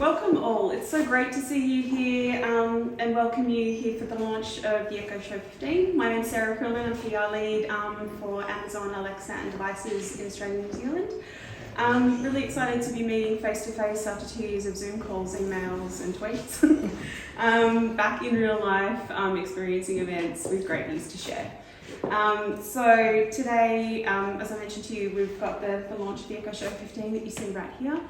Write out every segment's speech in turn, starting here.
welcome all. It's so great to see you here and welcome you here for the launch of the Echo Show 15. My name's Sarah Quillen, I'm PR lead for Amazon Alexa and devices in Australia and New Zealand. Really excited to be meeting face to face after 2 years of Zoom calls, emails and tweets. Back in real life, experiencing events with great news to share. So today, as I mentioned to you, we've got the launch of the Echo Show 15 that you see right here.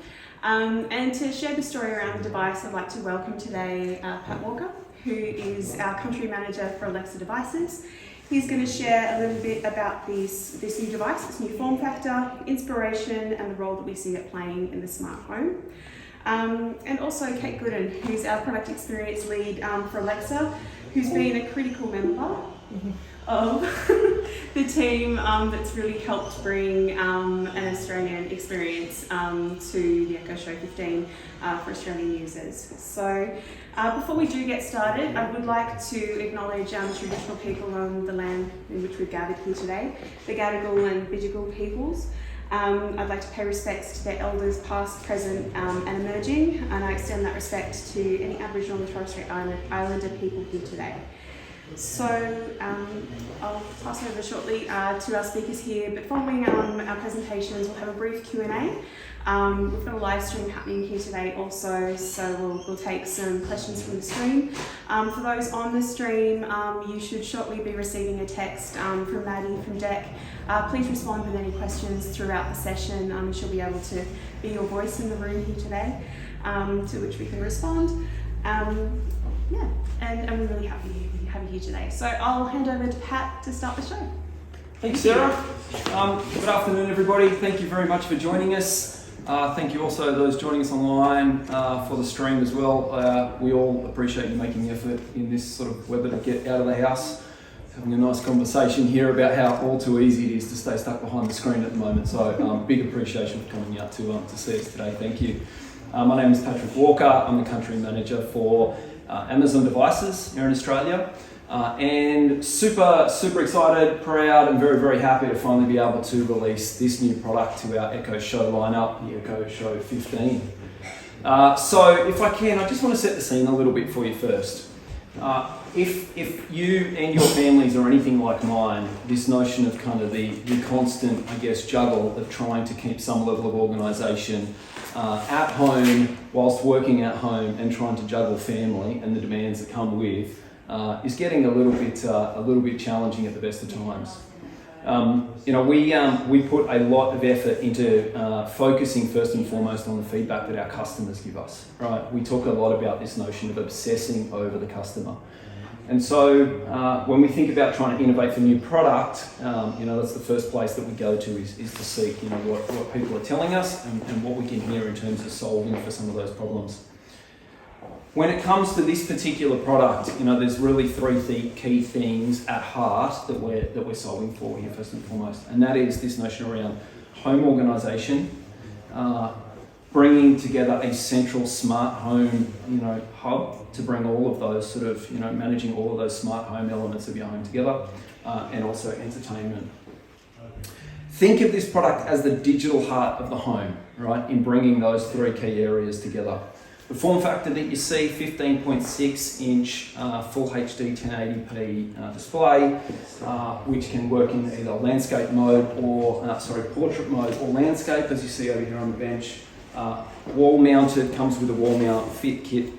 And to share the story around the device, I'd like to welcome today Pat Walker, who is our country manager for Alexa devices. He's going to share a little bit about this new device, this new form factor, inspiration, and the role that we see it playing in the smart home. And also Kate Gooden, who's our product experience lead for Alexa, who's been a critical member of the team that's really helped bring an Australian experience to the Echo Show 15 for Australian users. So before we do get started, I would like to acknowledge traditional people on the land in which we've gathered here today, the Gadigal and Bidjigal peoples. I'd like to pay respects to their elders past, present and emerging, and I extend that respect to any Aboriginal and Torres Strait Islander people here today. So I'll pass over shortly to our speakers here, but following our presentations we'll have a brief Q&A. We've got a live stream happening here today also, so we'll take some questions from the stream. For those on the stream, you should shortly be receiving a text from Maddie from DEC. Please respond with any questions throughout the session. She'll be able to be your voice in the room here today, to which we can respond. And we're really happy to have you here today. So I'll hand over to Pat to start the show. Thanks, Sarah. Good afternoon, everybody. Thank you very much for joining us. Thank you also those joining us online for the stream as well. We all appreciate you making the effort in this sort of weather to get out of the house, having a nice conversation here about how all too easy it is to stay stuck behind the screen at the moment. So big appreciation for coming out to see us today. Thank you. My name is Patrick Walker. I'm the country manager for Amazon devices here in Australia. And super excited, proud and very happy to finally be able to release this new product to our Echo Show lineup, the Echo Show 15. So if I can, I just want to set the scene a little bit for you first. If you and your families are anything like mine, this notion of kind of the constant, I guess, juggle of trying to keep some level of organisation at home whilst working at home and trying to juggle family and the demands that come with is getting a little bit challenging at the best of times. We put a lot of effort into focusing first and foremost on the feedback that our customers give us. Right? We talk a lot about this notion of obsessing over the customer. And so when we think about trying to innovate for new product, that's the first place that we go to is to seek, what people are telling us and what we can hear in terms of solving for some of those problems. When it comes to this particular product, there's really three key things at heart that we're solving for here first and foremost, and that is this notion around home organisation, bringing together a central smart home, hub to bring all of those sort of, managing all of those smart home elements of your home together, and also entertainment. Think of this product as the digital heart of the home, right? In bringing those three key areas together. The form factor that you see, 15.6-inch full HD 1080p display, which can work in either landscape mode or, portrait mode or landscape, as you see over here on the bench. Wall mounted, comes with a wall mount fit kit,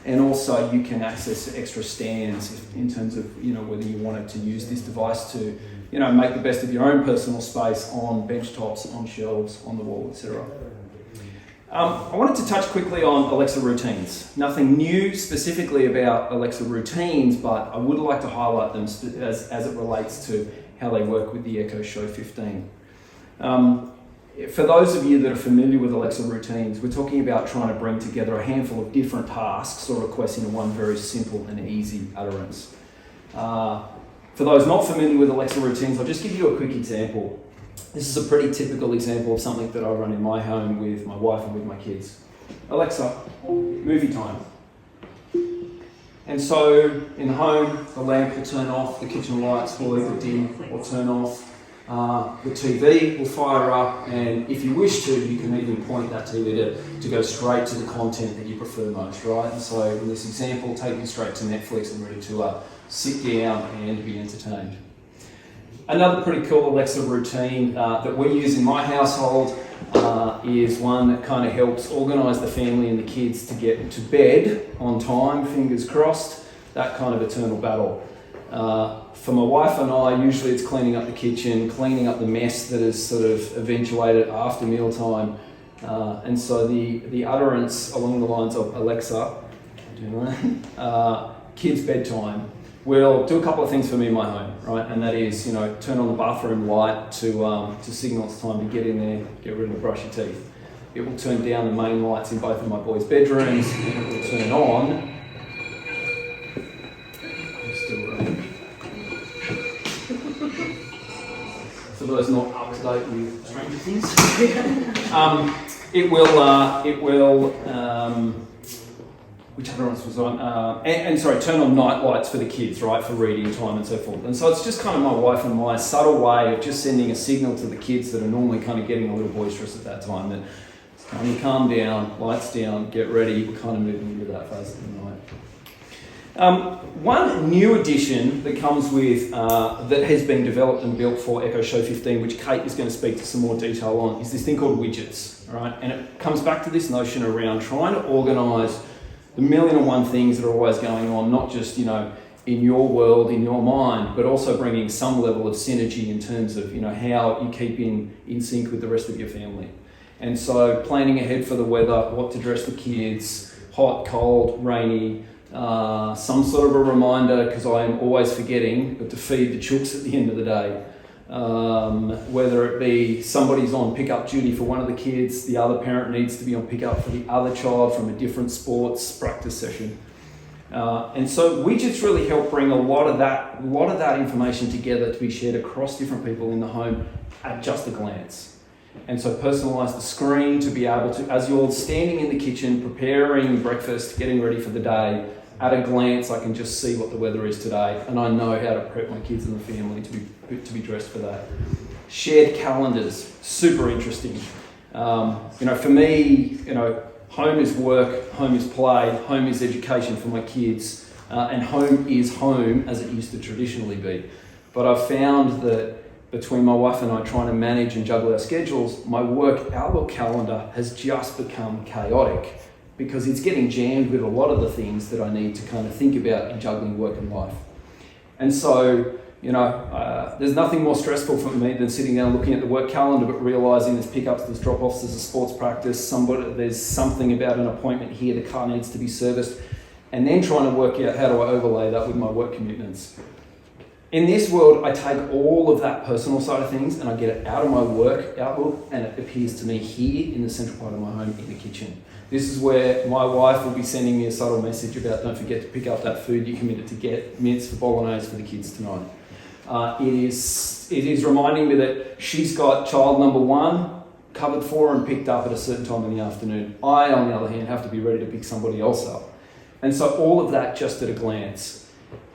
and also you can access extra stands in terms of, whether you wanted to use this device to, make the best of your own personal space on bench tops, on shelves, on the wall, etc. I wanted to touch quickly on Alexa routines. Nothing new specifically about Alexa routines, but I would like to highlight them as it relates to how they work with the Echo Show 15. For those of you that are familiar with Alexa routines, we're talking about trying to bring together a handful of different tasks or requests into one very simple and easy utterance. For those not familiar with Alexa routines, I'll just give you a quick example. This is a pretty typical example of something that I run in my home with my wife and with my kids. Alexa, movie time. And so in the home, the lamp will turn off, the kitchen lights will either dim or turn off. The TV will fire up, and if you wish to, you can even point that TV to go straight to the content that you prefer most, right? And so in this example, take you straight to Netflix and ready to sit down and be entertained. Another pretty cool Alexa routine that we use in my household is one that kind of helps organise the family and the kids to get to bed on time, fingers crossed, that kind of eternal battle. For my wife and I, usually it's cleaning up the kitchen, cleaning up the mess that is sort of eventuated after mealtime. And so the utterance along the lines of Alexa, kids' bedtime, will do a couple of things for me in my home, right? And that is, turn on the bathroom light to signal it's time to get in there, get ready to brush your teeth. It will turn down the main lights in both of my boys' bedrooms, and it will turn on. For those not up to date with Stranger Things, it will. Which other ones was on? Turn on night lights for the kids, right, for reading time and so forth. And so it's just kind of my wife and my subtle way of just sending a signal to the kids that are normally kind of getting a little boisterous at that time that it's time to calm down, lights down, get ready. We're kind of moving into that phase of the night. One new addition that comes with, that has been developed and built for Echo Show 15, which Kate is going to speak to some more detail on, is this thing called widgets, right? And it comes back to this notion around trying to organise the million and one things that are always going on, not just, in your world, in your mind, but also bringing some level of synergy in terms of, how you keep in sync with the rest of your family. And so planning ahead for the weather, what to dress the kids, hot, cold, rainy, some sort of a reminder, because I am always forgetting, but to feed the chooks at the end of the day. Whether it be somebody's on pickup duty for one of the kids, the other parent needs to be on pickup for the other child from a different sports practice session. And so widgets really help bring a lot of that information together to be shared across different people in the home at just a glance. And so personalise the screen to be able to, as you're standing in the kitchen, preparing breakfast, getting ready for the day, at a glance I can just see what the weather is today, and I know how to prep my kids and the family to be dressed for that. Shared calendars, super interesting. For me, home is work, home is play, home is education for my kids, and home is home as it used to traditionally be. But I've found that between my wife and I trying to manage and juggle our schedules, my work Outlook calendar has just become chaotic because it's getting jammed with a lot of the things that I need to kind of think about in juggling work and life. And so, there's nothing more stressful for me than sitting down looking at the work calendar but realising there's pickups, there's drop-offs, there's a sports practice, there's something about an appointment here, the car needs to be serviced, and then trying to work out how do I overlay that with my work commitments. In this world, I take all of that personal side of things and I get it out of my work Outlook, and it appears to me here in the central part of my home in the kitchen. This is where my wife will be sending me a subtle message about don't forget to pick up that food you committed to get, mince for bolognese for the kids tonight. It is reminding me that she's got child number one covered for and picked up at a certain time in the afternoon. I, on the other hand, have to be ready to pick somebody else up. And so all of that just at a glance.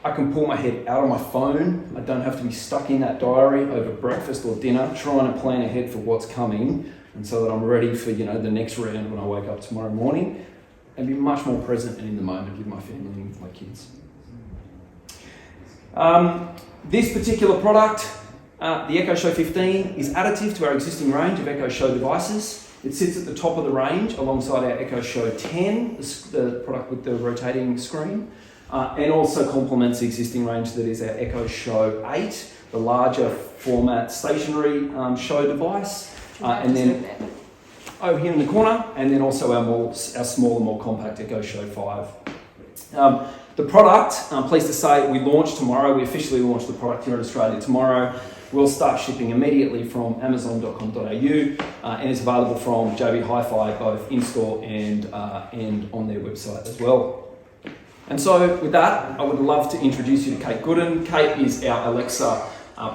I can pull my head out of my phone. I don't have to be stuck in that diary over breakfast or dinner trying to plan ahead for what's coming, and so that I'm ready for the next round when I wake up tomorrow morning, and be much more present and in the moment with my family and with my kids. This particular product, the Echo Show 15, is additive to our existing range of Echo Show devices. It sits at the top of the range alongside our Echo Show 10, the product with the rotating screen, and also complements the existing range that is our Echo Show 8, the larger format stationary show device. And then over here in the corner, and then also our smaller, more compact Echo Show 5. The product, I'm pleased to say, we launch tomorrow. We officially launch the product here in Australia tomorrow. We'll start shipping immediately from amazon.com.au, and it's available from JB Hi-Fi both in-store and on their website as well. And so with that, I would love to introduce you to Kate Gooden. Kate is our Alexa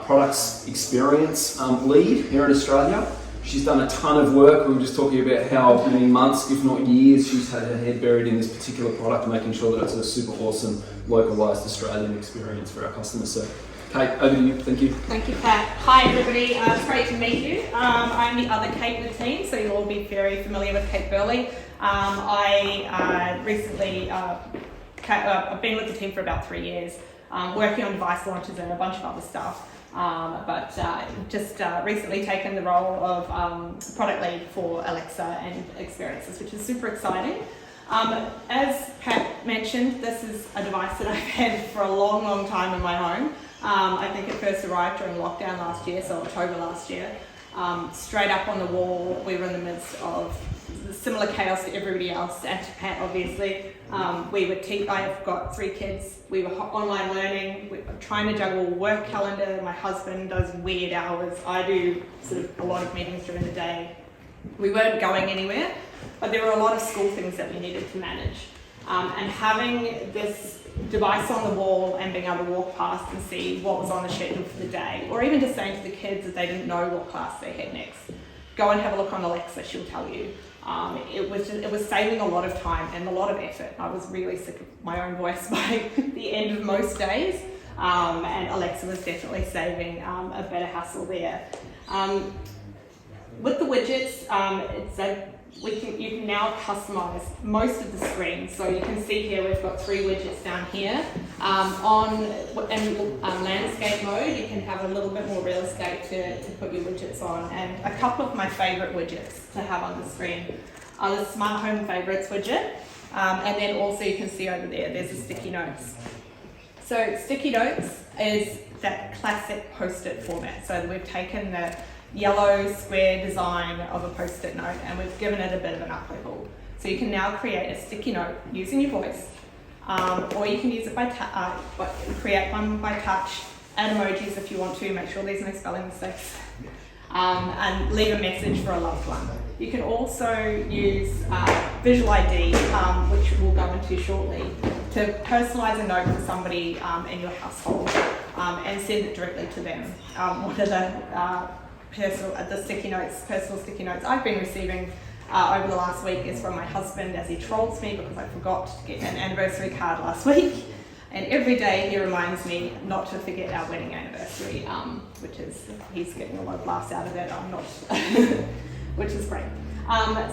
products experience lead here in Australia. She's done a ton of work. We were just talking about how many months, if not years, she's had her head buried in this particular product, making sure that it's a super awesome, localised Australian experience for our customers. So, Kate, over to you. Thank you. Thank you, Pat. Hi, everybody. It's great to meet you. I'm the other Kate in the team, so you'll all be very familiar with Kate Burley. I recently, I've been with the team for about 3 years, working on device launches and a bunch of other stuff. But just recently taken the role of product lead for Alexa and Experiences, which is super exciting. As Pat mentioned, this is a device that I've had for a long, long time in my home. I think it first arrived during lockdown last year, so October last year. Straight up on the wall, we were in the midst of similar chaos to everybody else, and to Pat obviously. I've got 3 kids, we were online learning, we were trying to juggle work calendar, my husband does weird hours, I do sort of a lot of meetings during the day. We weren't going anywhere, but there were a lot of school things that we needed to manage. And having this device on the wall and being able to walk past and see what was on the schedule for the day, or even just saying to the kids if they didn't know what class they had next, go and have a look on Alexa, she'll tell you. It was saving a lot of time and a lot of effort. I was really sick of my own voice by the end of most days, and Alexa was definitely saving a bit of hassle there. With the widgets, you can now customize most of the screen. So you can see here we've got 3 widgets down here. In landscape mode, you can have a little bit more real estate to put your widgets on. And a couple of my favorite widgets to have on the screen are the Smart Home Favorites widget. And then also you can see over there's a Sticky Notes. So Sticky Notes is that classic post-it format. So we've taken the yellow square design of a post-it note and we've given it a bit of an up-level. So you can now create a sticky note using your voice, or you can use it create one by touch, add emojis if you want to, make sure there's no spelling mistakes, and leave a message for a loved one. You can also use Visual ID, which we'll go into shortly, to personalise a note for somebody in your household and send it directly to them. One of the personal sticky notes I've been receiving over the last week is from my husband as he trolls me because I forgot to get an anniversary card last week. And every day he reminds me not to forget our wedding anniversary, which is, he's getting a lot of laughs out of it, I'm not, which is great.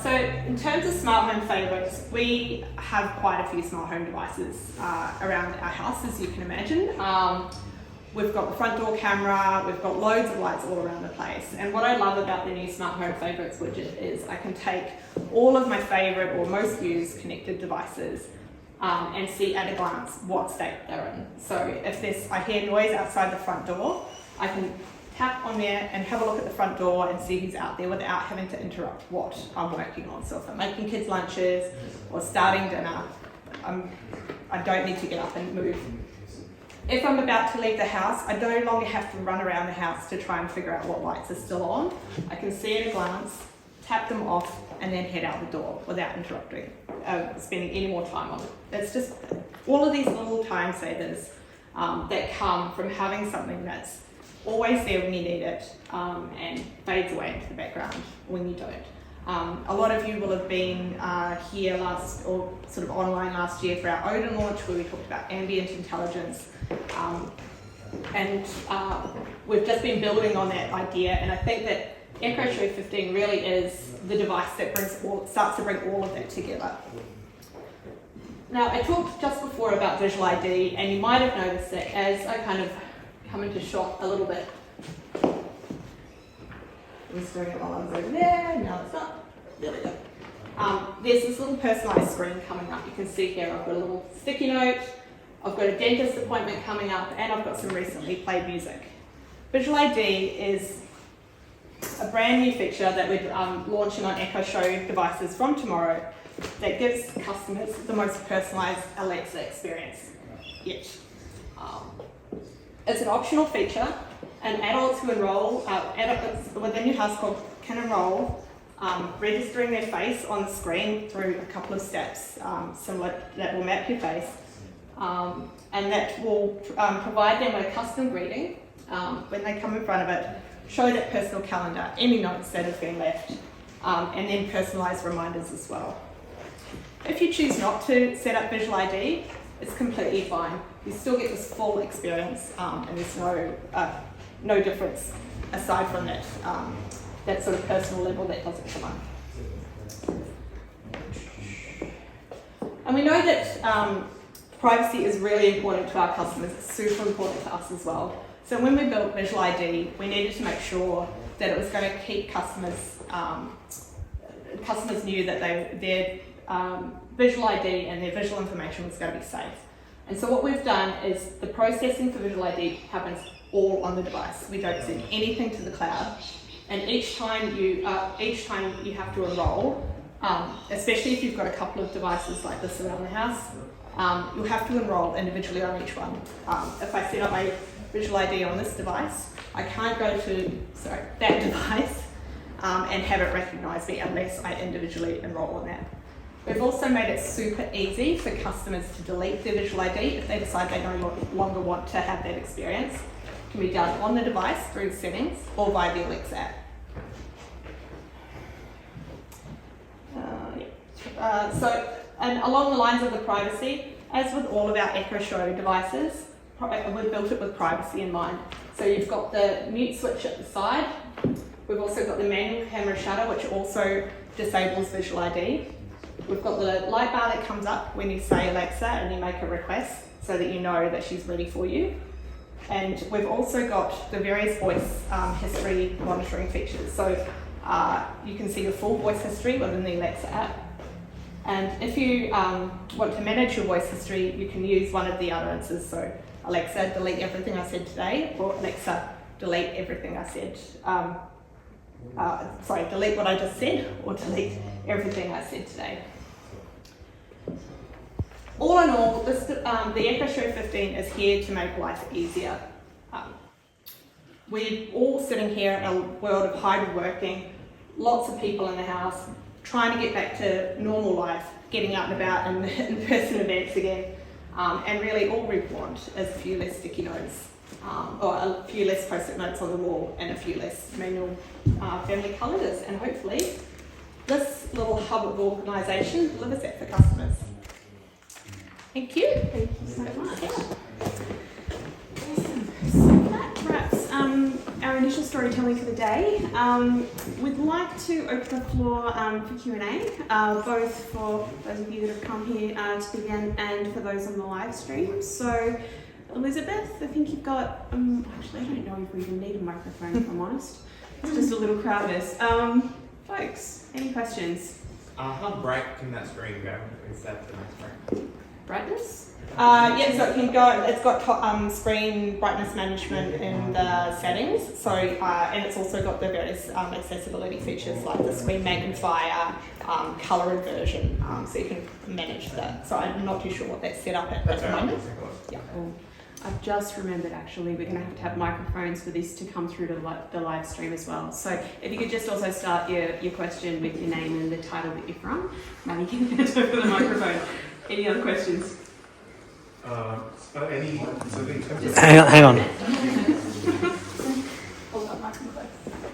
So in terms of smart home favourites, we have quite a few smart home devices around our house, as you can imagine. We've got the front door camera, we've got loads of lights all around the place. And what I love about the new Smart Home Favorites widget is I can take all of my favourite or most used connected devices and see at a glance what state they're in. So if I hear noise outside the front door, I can tap on there and have a look at the front door and see who's out there without having to interrupt what I'm working on. So if I'm making kids lunches or starting dinner, I don't need to get up and move. If I'm about to leave the house, I no longer have to run around the house to try and figure out what lights are still on. I can see at a glance, tap them off, and then head out the door without interrupting, spending any more time on it. It's just all of these little time savers that come from having something that's always there when you need it and fades away into the background when you don't. A lot of you will have been here online last year for our Odin launch where we talked about ambient intelligence. We've just been building on that idea, and I think that Echo Show 15 really is the device that starts to bring all of that together. Now, I talked just before about Visual ID, and you might have noticed that as I kind of come into shot a little bit. I was doing it while I was over there, now it's not. There we go. There's this little personalised screen coming up. You can see here I've got a little sticky note, I've got a dentist appointment coming up, and I've got some recently played music. Visual ID is a brand new feature that we're launching on Echo Show devices from tomorrow that gives customers the most personalised Alexa experience yet. It's an optional feature, and adults who enroll, adults within your household can enroll, registering their face on the screen through a couple of steps similar that will map your face. And that will provide them with a custom greeting when they come in front of it, show that personal calendar, any notes that have been left, and then personalised reminders as well. If you choose not to set up Visual ID, it's completely fine. You still get this full experience, and there's no difference aside from that sort of personal level that doesn't come up. And we know that privacy is really important to our customers. It's super important to us as well. So when we built Visual ID, we needed to make sure that it was going to keep customers knew that their Visual ID and their visual information was going to be safe. And so what we've done is the processing for Visual ID happens all on the device. We don't send anything to the cloud. And each time you have to enroll, especially if you've got a couple of devices like this around the house, you'll have to enroll individually on each one. If I set up my Visual ID on this device, I can't go to that device and have it recognise me unless I individually enrol on that. We've also made it super easy for customers to delete their Visual ID if they decide they no longer want to have that experience. It can be done on the device through settings or via the Alexa app. And along the lines of the privacy, as with all of our Echo Show devices, we've built it with privacy in mind. So you've got the mute switch at the side. We've also got the manual camera shutter, which also disables Visual ID. We've got the light bar that comes up when you say Alexa and you make a request so that you know that she's ready for you. And we've also got the various voice history monitoring features. So you can see your full voice history within the Alexa app. And if you want to manage your voice history, you can use one of the utterances. So Alexa, delete everything I said today, or Alexa, delete everything I said. Delete what I just said, or delete everything I said today. All in all, the Echo Show 15 is here to make life easier. We're all sitting here in a world of hybrid working, lots of people in the house, trying to get back to normal life, getting out and about and in-person events again. And really all we want is a few less sticky notes, or a few less post-it notes on the wall and a few less manual family calendars. And hopefully this little hub of organisation delivers that for customers. Thank you. Thank you so much. Awesome. So that wraps our initial storytelling for the day. We'd like to open the floor for Q&A, both for those of you that have come here to begin and for those on the live stream. So, Elizabeth, I think you've got, actually I don't know if we even need a microphone if I'm honest. It's just a little crowd of us. Folks, any questions? How bright can that screen go? Is that the next screen? Brightness? Yeah, so it can go, it's got screen brightness management in the settings, so and it's also got the various accessibility features like the screen magnifier, colour inversion, so you can manage that. So I'm not too sure what that's set up at the moment. Yeah. Cool. I've just remembered actually we're going to have microphones for this to come through to the live stream as well. So if you could just also start your question with your name and the title that you're from, maybe you can hand over the microphone. Any other questions? Hang on.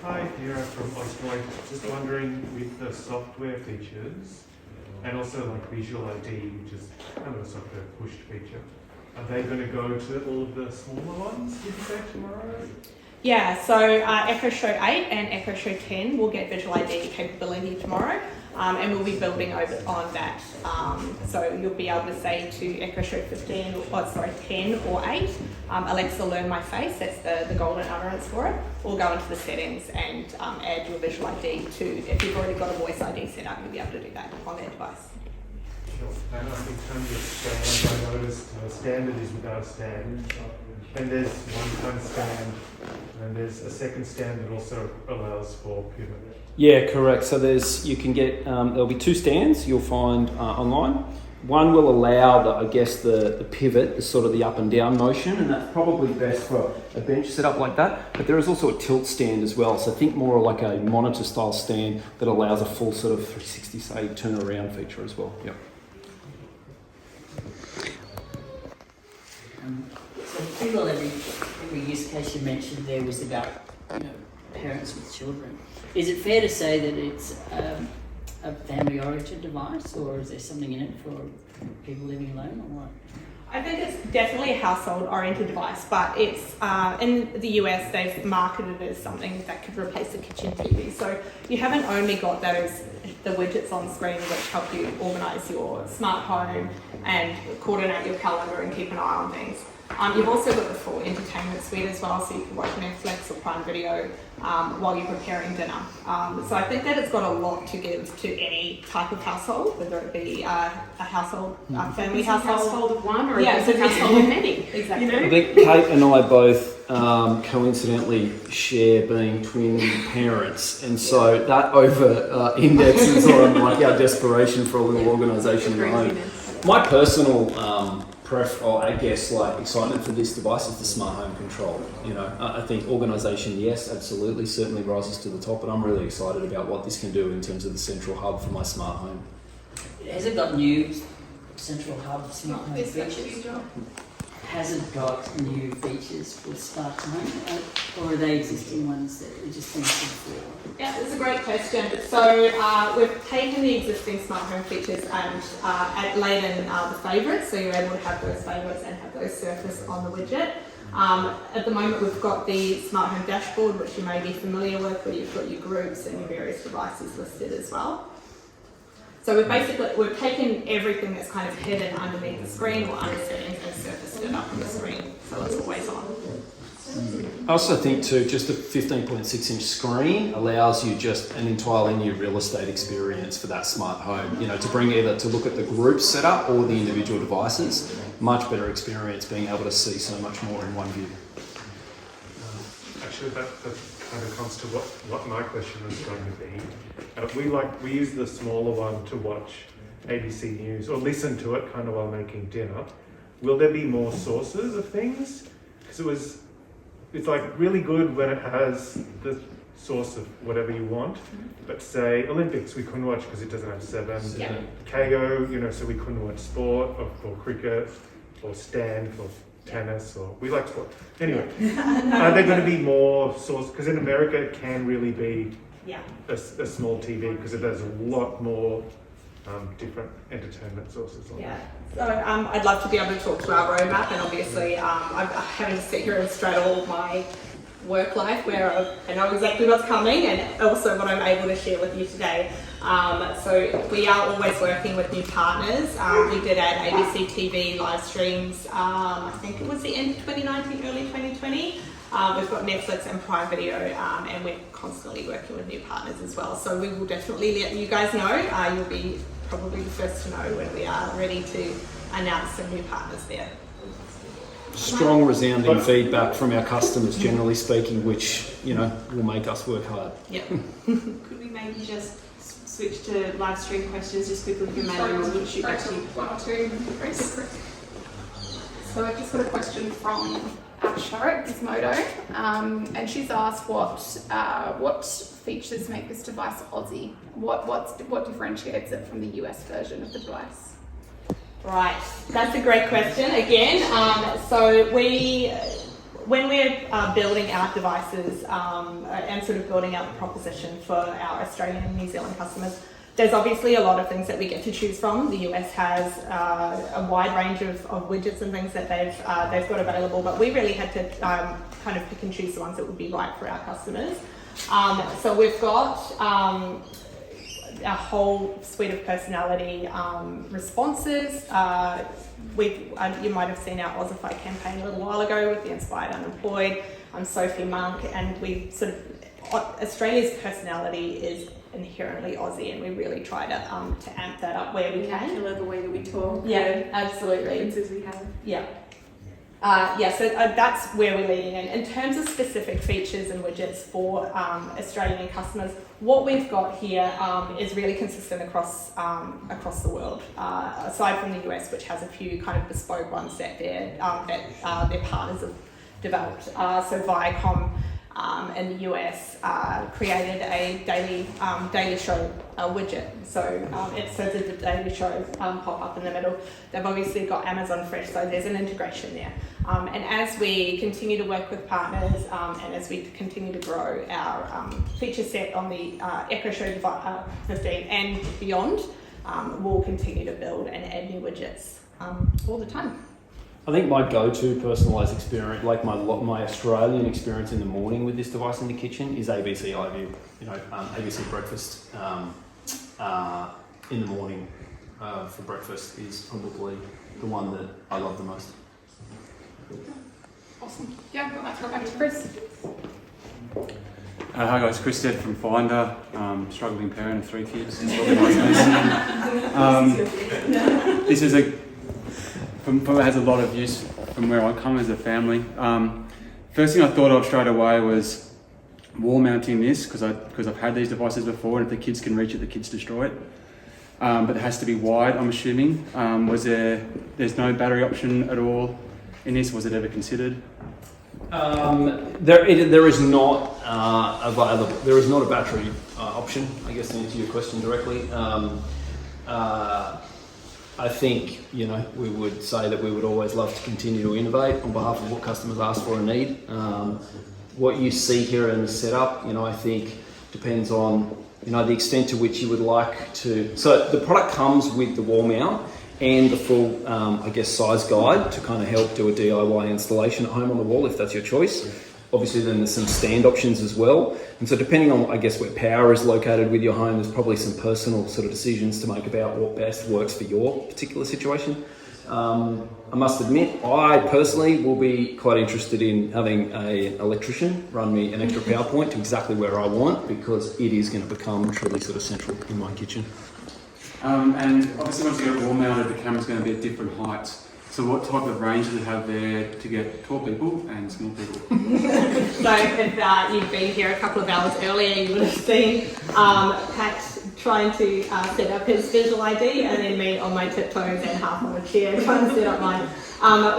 Hi, Vera from Austroid. Just wondering, with the software features and also like Visual ID, which is kind of a software pushed feature, are they going to go to all of the smaller ones, did you say, tomorrow? Yeah, so Echo Show 8 and Echo Show 10 will get Visual ID capability tomorrow, and we'll be building over on that. So you'll be able to say to Echo Show 10 or 8, Alexa, learn my face, that's the golden utterance for it. We'll go into the settings and add your Visual ID to, if you've already got a voice ID set up, you'll be able to do that on that device. Sure. And in terms of stands, I noticed standard is without a stand. And there's one kind of stand, and there's a second stand that also allows for pivot. Yeah, correct. So there'll be two stands you'll find online. One will allow the pivot, the sort of the up and down motion, and that's probably best for a bench set up like that. But there is also a tilt stand as well. So think more like a monitor style stand that allows a full sort of 360 say turn around feature as well. Yep. So pretty well every use case you mentioned there was about parents with children. Is it fair to say that it's a family-oriented device, or is there something in it for people living alone, or what? I think it's definitely a household-oriented device, but it's in the US they've marketed it as something that could replace the kitchen TV. So you haven't only got the widgets on screen which help you organise your smart home and coordinate your calendar and keep an eye on things. You've also got the full entertainment suite as well, so you can watch Netflix or Prime Video while you're preparing dinner. So I think that it's got a lot to give to any type of household, whether it be a household, family It's a household of one or Yeah, it's a household of many. Exactly. You know? I think Kate and I both coincidentally share being twin parents, and so that over indexes on like our desperation for a little organisation in the home. My personal excitement for this device is the smart home control. You know, I think organisation, yes, absolutely, certainly rises to the top, but I'm really excited about what this can do in terms of the central hub for my smart home. Has it got new central hub smart home features? Has it got new features for smart home, or are they existing ones that were just mentioned before? Yeah, it's a great question. So we've taken the existing smart home features and laid in the favourites, so you're able to have those favourites and have those surfaced on the widget. At the moment we've got the smart home dashboard, which you may be familiar with, where you've got your groups and your various devices listed as well. So we've taken everything that's kind of hidden underneath the screen or under settings and surfaced it up on the screen, so it's always on. I also think too, just a 15.6-inch screen allows you just an entirely new real estate experience for that smart home. You know, to bring either to look at the group setup or the individual devices, much better experience being able to see so much more in one view. Actually, that kind of comes to what my question was going to be. We use the smaller one to watch ABC News or listen to it kind of while making dinner. Will there be more sources of things? Because it's like really good when it has the source of whatever you want, but say Olympics we couldn't watch because it doesn't have 7. Yeah. KO, you know, so we couldn't watch sport or cricket or Stan for tennis, or we like sport. Anyway, are there going to be more sources? Because in America it can really be Yeah. a small TV because it has a lot more different entertainment sources on Yeah. So I'd love to be able to talk to our roadmap, and obviously I'm having to sit here and straddle my work life where I know exactly what's coming and also what I'm able to share with you today. So we are always working with new partners. We did add ABC TV live streams, I think it was the end of 2019, early 2020. We've got Netflix and Prime Video, and we're constantly working with new partners as well. So we will definitely let you guys know. You'll be probably the first to know when we are ready to announce some new partners there. Strong, resounding feedback from our customers, generally speaking, which, you know, will make us work hard. Yep. Could we maybe just switch to live stream questions just quickly from Madeline, and we'll shoot back to you. One or two, Chris. So I've just got a question from Ashara at Gizmodo, and she's asked what features make this device Aussie? What differentiates it from the US version of the device? Right, that's a great question again. So when we're building out devices and sort of building out the proposition for our Australian and New Zealand customers, there's obviously a lot of things that we get to choose from. The US has a wide range of widgets and things that they've got available, but we really had to kind of pick and choose the ones that would be right for our customers. So we've got a whole suite of personality responses. You might have seen our Ausify campaign a little while ago with the Inspired Unemployed. I'm Sophie Monk, and we sort of Australia's personality is inherently Aussie, and we really try to amp that up where we can. The way that we talk. Yeah, absolutely. Differences we have. Yeah. So that's where we're leading in. In terms of specific features and widgets for Australian customers, what we've got here is really consistent across the world, aside from the US, which has a few kind of bespoke ones that their partners have developed. So Viacom in the US created a daily show widget. So it says it's a daily show pop up in the middle. They've obviously got Amazon Fresh, so there's an integration there. And as we continue to work with partners and as we continue to grow our feature set on the Echo Show 15 and beyond, we'll continue to build and add new widgets all the time. I think my go-to personalised experience, like my Australian experience in the morning with this device in the kitchen, is ABC iView. ABC breakfast in the morning for breakfast is probably the one that I love the most. Awesome. Yeah, well, that's back to Chris. Hi guys, Chris Stead from Finder, struggling parent of 3 kids. This is has a lot of use from where I come as a family. First thing I thought of straight away was wall mounting this because I've had these devices before, and if the kids can reach it, the kids destroy it. But it has to be wide, I'm assuming. There's no battery option at all in this? Was it ever considered? There is not available. There is not a battery option. I guess to answer your question directly, I think we would say that we would always love to continue to innovate on behalf of what customers ask for and need. What you see here in the setup, I think depends on the extent to which you would like to. So the product comes with the wall mount and the full, size guide to kind of help do a DIY installation at home on the wall if that's your choice. Obviously, then there's some stand options as well. And so depending on, where power is located with your home, there's probably some personal sort of decisions to make about what best works for your particular situation. I must admit, I personally will be quite interested in having an electrician run me an extra power point to exactly where I want, because it is going to become truly sort of central in my kitchen. And obviously once you get it wall mounted, the camera's going to be at different heights. So what type of range does it have there to get tall people and small people? So if you'd been here a couple of hours earlier, you would have seen Pat trying to set up his visual ID, and then me on my tiptoes and half on a chair trying to set up mine.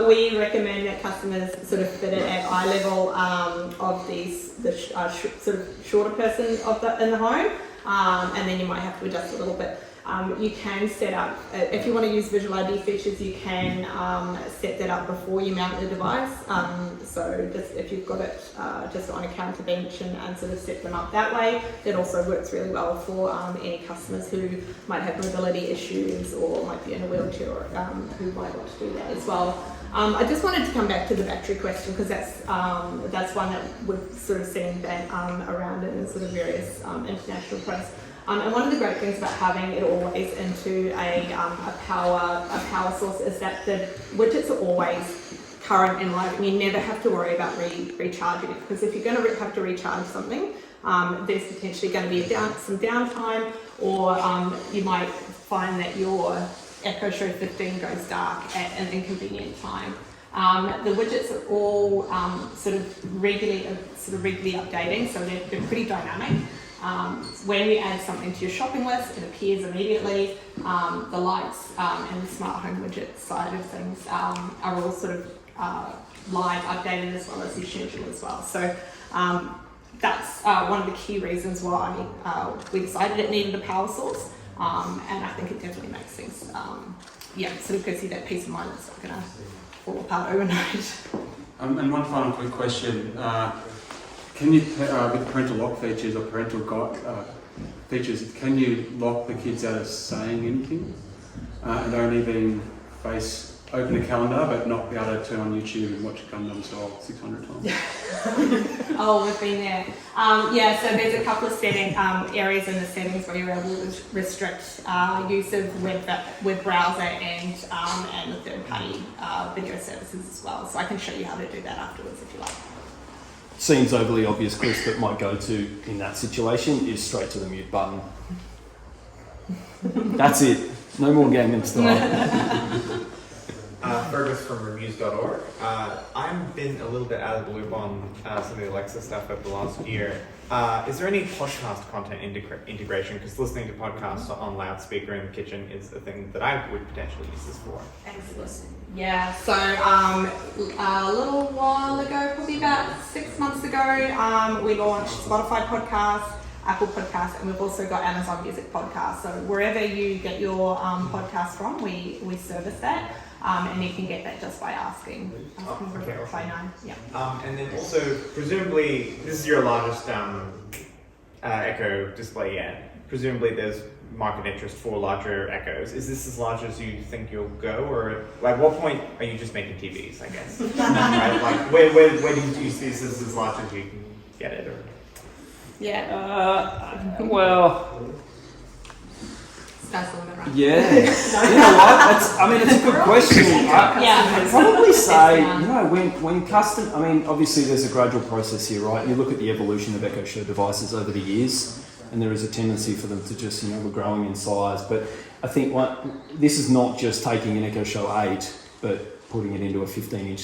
We recommend that customers sort of fit it at eye level of the sort of shorter person in the home, and then you might have to adjust a little bit. You can set up, if you want to use visual ID features, you can set that up before you mount the device. So just if you've got it just on a counter bench and sort of set them up that way, it also works really well for any customers who might have mobility issues or might be in a wheelchair or who might want to do that as well. I just wanted to come back to the battery question, because that's one that we've sort of seen that around in sort of various international press. And one of the great things about having it always into a power source is that the widgets are always current and live, and you never have to worry about recharging it. Because if you're going to have to recharge something, there's potentially going to be some downtime, or you might find that your Echo Show 15 goes dark at an inconvenient time. The widgets are all sort of regularly updating, so they're pretty dynamic. When you add something to your shopping list, it appears immediately. The lights and the smart home widget side of things are all sort of live, updated, as well as your schedule as well. So that's one of the key reasons why we decided it needed a power source, and I think it definitely makes sense. Sort of gives you that peace of mind that's not going to fall apart overnight. And one final quick question. Can you, with parental lock features or parental features, can you lock the kids out of saying anything and only being open a calendar but not be able to turn on YouTube and watch Gundam Style 600 times? Oh, we've been there. So there's a couple of areas in the settings where you're able to restrict use of web browser and the third-party video services as well. So I can show you how to do that afterwards if you like. Seems overly obvious, Chris, that my go-to in that situation is straight to the mute button. That's it. No more Gangnam Style. Fergus from reviews.org. I've been a little bit out of the loop on some of the Alexa stuff over the last year. Is there any podcast content integration? Because listening to podcasts on loudspeaker in the kitchen is a thing that I would potentially use this for. Excellent. Yeah, so a little while ago, probably about 6 months ago, we launched Spotify podcasts, Apple Podcasts, and we've also got Amazon Music Podcasts. So wherever you get your podcast from, we service that. And you can get that just by asking Okay. by name. Yeah. And then also, presumably, this is your largest Echo display yet. presumably there's market interest for larger Echoes. Is this as large as you think you'll go, or like what point are you just making TVs? I guess. Right? Like where do you see this as large as you can get it? Or Well, Sky's the limit, right? yeah. You know what? It's a good question. I'd probably say, when custom, obviously there's a gradual process here, right? You look at the evolution of Echo Show devices over the years, and there is a tendency for them to just, we're growing in size. But I think this is not just taking an Echo Show 8, but putting it into a 15-inch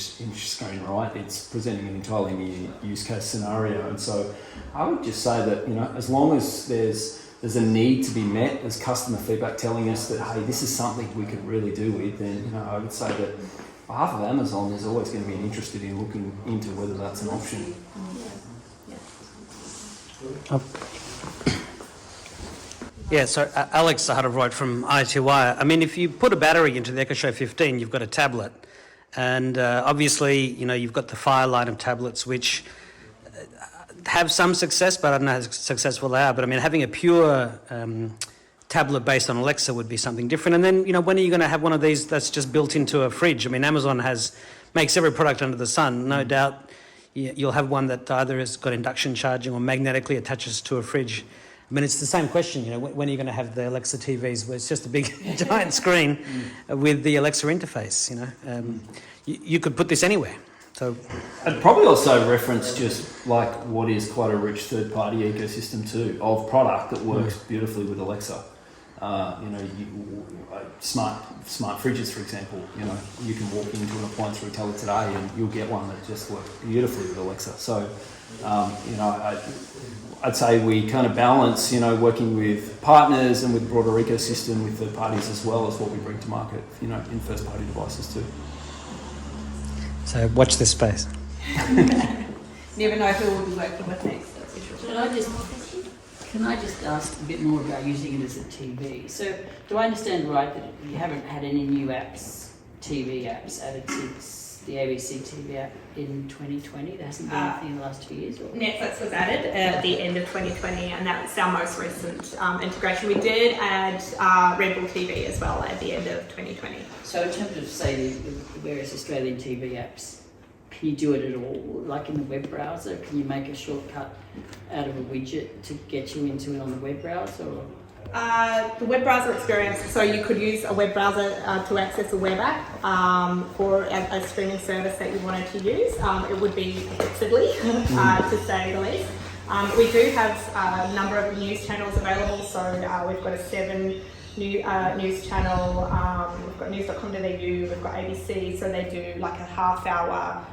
screen, right? It's presenting an entirely new use case scenario. And so I would just say that, as long as there's a need to be met, as customer feedback telling us that, hey, this is something we could really do with, then, I would say that on behalf of Amazon, there's always going to be an interest in looking into whether that's an option. Yeah, so Alex Zaharovic from ITY. If you put a battery into the Echo Show 15, you've got a tablet. And obviously, you've got the Fire line of tablets, which have some success, but I don't know how successful they are. But having a pure tablet based on Alexa would be something different. And then, when are you going to have one of these that's just built into a fridge? Amazon makes every product under the sun. No doubt you'll have one that either has got induction charging or magnetically attaches to a fridge. It's the same question, when are you going to have the Alexa TVs where it's just a big giant screen with the Alexa interface, You could put this anywhere. So I'd probably also reference just like what is quite a rich third-party ecosystem too of product that works beautifully with Alexa. Smart fridges, for example. You can walk into an appliance retailer today and you'll get one that just works beautifully with Alexa. So, I'd say we kind of balance, working with partners and with broader ecosystem with third parties as well as what we bring to market, in first-party devices too. So watch this space. Never know who we'll be working with next. That's for sure. Can I just ask a bit more about using it as a TV? So do I understand right that you haven't had any new TV apps added since the ABC TV app in 2020? There hasn't been anything in the last 2 years? Or? Netflix was added at the end of 2020, and that's our most recent integration. We did add Red Bull TV as well at the end of 2020. So in terms of, say, the various Australian TV apps, can you do it at all? Like in the web browser, can you make a shortcut out of a widget to get you into it on the web browser? Or? The web browser experience, so you could use a web browser to access a web app or a streaming service that you wanted to use. It would be fiddly, to say the least. We do have a number of news channels available, so we've got a 7 news channel, we've got news.com.au, we've got ABC, so they do like a half-hour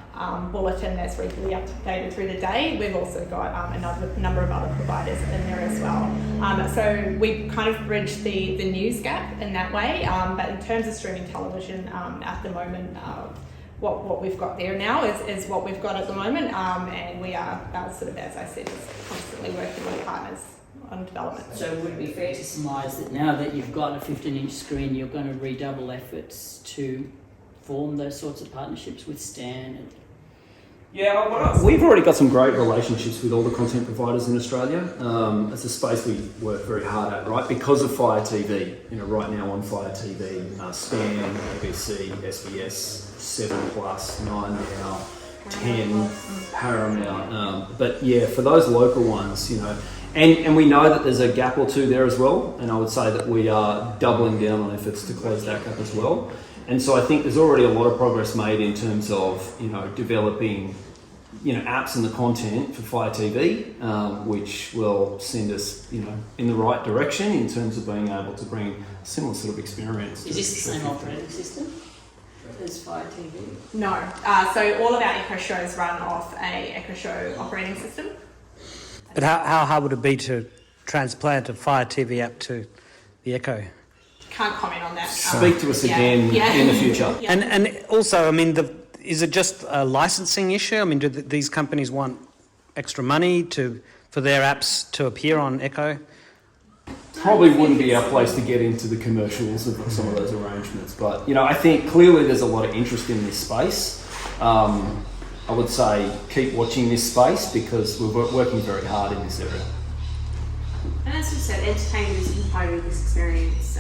bulletin that's regularly updated through the day. We've also got a number of other providers in there as well. So we kind of bridge the news gap in that way, but in terms of streaming television at the moment, what we've got there now is what we've got at the moment, and we are sort of, as I said, constantly working with partners on development. So would it be fair to surmise that now that you've got a 15-inch screen, you're going to redouble efforts to form those sorts of partnerships with Stan? Yeah, we've already got some great relationships with all the content providers in Australia. It's a space we work very hard at, right? Because of Fire TV, right now on Fire TV, Stan, ABC, SBS, 7 Plus, 9 Now, 10, Paramount. But yeah, for those local ones, and we know that there's a gap or two there as well. And I would say that we are doubling down on efforts to close that gap as well. And so I think there's already a lot of progress made in terms of, developing, apps and the content for Fire TV, which will send us, in the right direction in terms of being able to bring a similar sort of experience. Is this the same operating system as Fire TV? No. So all of our Echo shows run off a Echo Show operating system. But how hard would it be to transplant a Fire TV app to the Echo? Can't comment on that. Speak to us again in the future. Yeah. And also, is it just a licensing issue? Do these companies want extra money for their apps to appear on Echo? Probably wouldn't be our place to get into the commercials of some of those arrangements, but I think clearly there's a lot of interest in this space. I would say keep watching this space because we're working very hard in this area. And as we said, entertainment is part of this experience.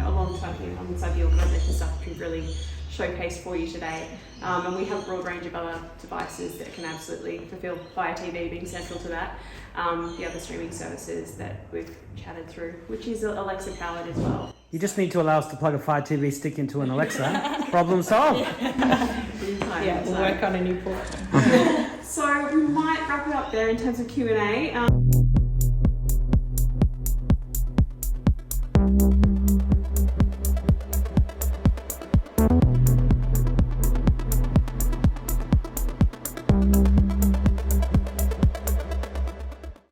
Alongside the organisation stuff we've really showcased for you today. And we have a broad range of other devices that can absolutely fulfill Fire TV being central to that. The other streaming services that we've chatted through, which is Alexa powered as well. You just need to allow us to plug a Fire TV stick into an Alexa. Problem solved. Yeah, we'll work on a new port. So we might wrap it up there in terms of Q&A.